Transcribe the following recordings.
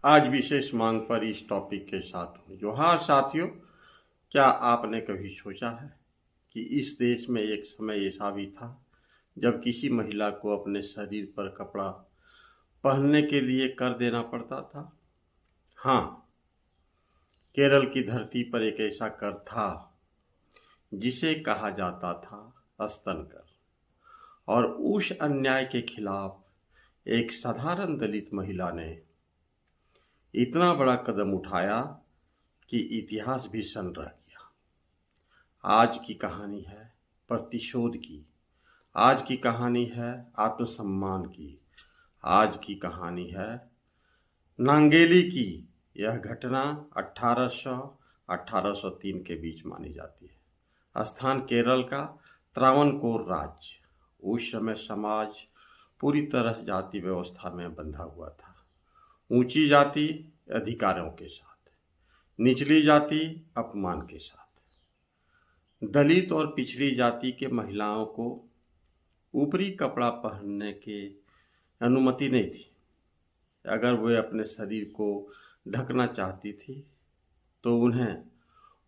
आज विशेष मांग पर इस टॉपिक के साथ हूँ। जोहार साथियों, क्या आपने कभी सोचा है कि इस देश में एक समय ऐसा भी था जब किसी महिला को अपने शरीर पर कपड़ा पहनने के लिए कर देना पड़ता था? हाँ, केरल की धरती पर एक ऐसा कर था जिसे कहा जाता था स्तन कर। और उस अन्याय के खिलाफ एक साधारण दलित महिला ने इतना बड़ा कदम उठाया कि इतिहास भी सन रह गया। आज की कहानी है प्रतिशोध की, आज की कहानी है आत्मसम्मान की, आज की कहानी है नांगेली की। यह घटना 1800-1803 के बीच मानी जाती है। स्थान केरल का त्रावणकोर राज्य। उस समय समाज पूरी तरह जाति व्यवस्था में बंधा हुआ था। ऊंची जाति अधिकारों के साथ, निचली जाति अपमान के साथ। दलित और पिछड़ी जाति के महिलाओं को ऊपरी कपड़ा पहनने की अनुमति नहीं थी। अगर वे अपने शरीर को ढकना चाहती थी तो उन्हें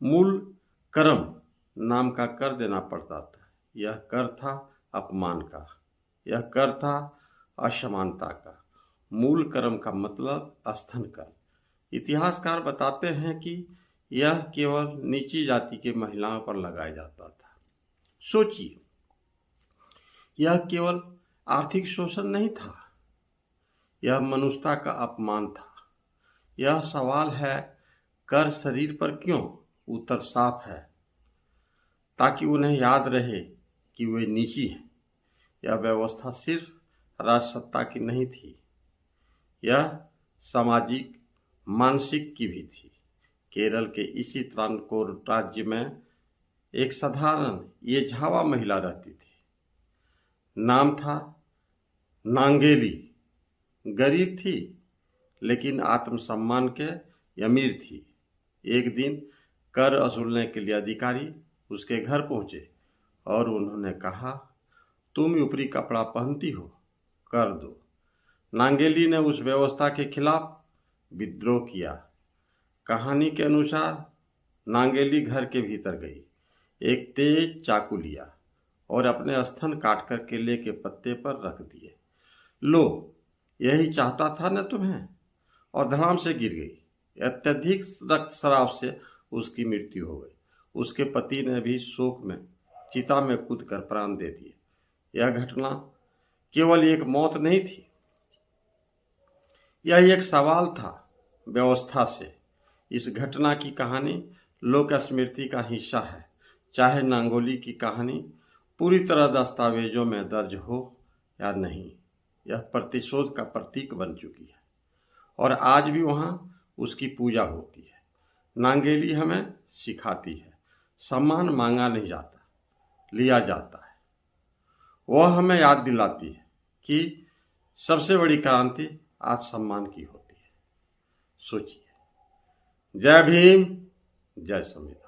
मूल कर्म नाम का कर देना पड़ता था। यह कर था अपमान का, यह कर था असमानता का। मूल कर्म का मतलब स्तन कर। इतिहासकार बताते हैं कि यह केवल नीची जाति के महिलाओं पर लगाया जाता था। सोचिए, यह केवल आर्थिक शोषण नहीं था, यह मनुष्यता का अपमान था। यह सवाल है, कर शरीर पर क्यों? उत्तर साफ है, ताकि उन्हें याद रहे कि वे नीची हैं। यह व्यवस्था सिर्फ राजसत्ता की नहीं थी, यह सामाजिक मानसिक की भी थी। केरल के इसी त्रावणकोर राज्य में एक साधारण ये झावा महिला रहती थी। नाम था नांगेली। गरीब थी लेकिन आत्मसम्मान के अमीर थी। एक दिन कर वसूलने के लिए अधिकारी उसके घर पहुंचे और उन्होंने कहा, तुम ऊपरी कपड़ा पहनती हो, कर दो। नांगेली ने उस व्यवस्था के खिलाफ विद्रोह किया। कहानी के अनुसार नांगेली घर के भीतर गई, एक तेज चाकू लिया और अपने स्तन काटकर केले के पत्ते पर रख दिए। लो, यही चाहता था न तुम्हें? और धड़ाम से गिर गई। अत्यधिक रक्तस्राव से उसकी मृत्यु हो गई। उसके पति ने भी शोक में चिता में कूदकर प्राण दे दिए। यह घटना केवल एक मौत नहीं थी, यह एक सवाल था व्यवस्था से। इस घटना की कहानी लोक स्मृति का हिस्सा है, चाहे नांगोली की कहानी पूरी तरह दस्तावेजों में दर्ज हो या नहीं। यह प्रतिशोध का प्रतीक बन चुकी है और आज भी वहाँ उसकी पूजा होती है। नांगेली हमें सिखाती है, सम्मान मांगा नहीं जाता, लिया जाता है। वह हमें याद दिलाती है कि सबसे बड़ी क्रांति आत्मसम्मान की होती है। सोचिए। जय भीम, जय संविधान।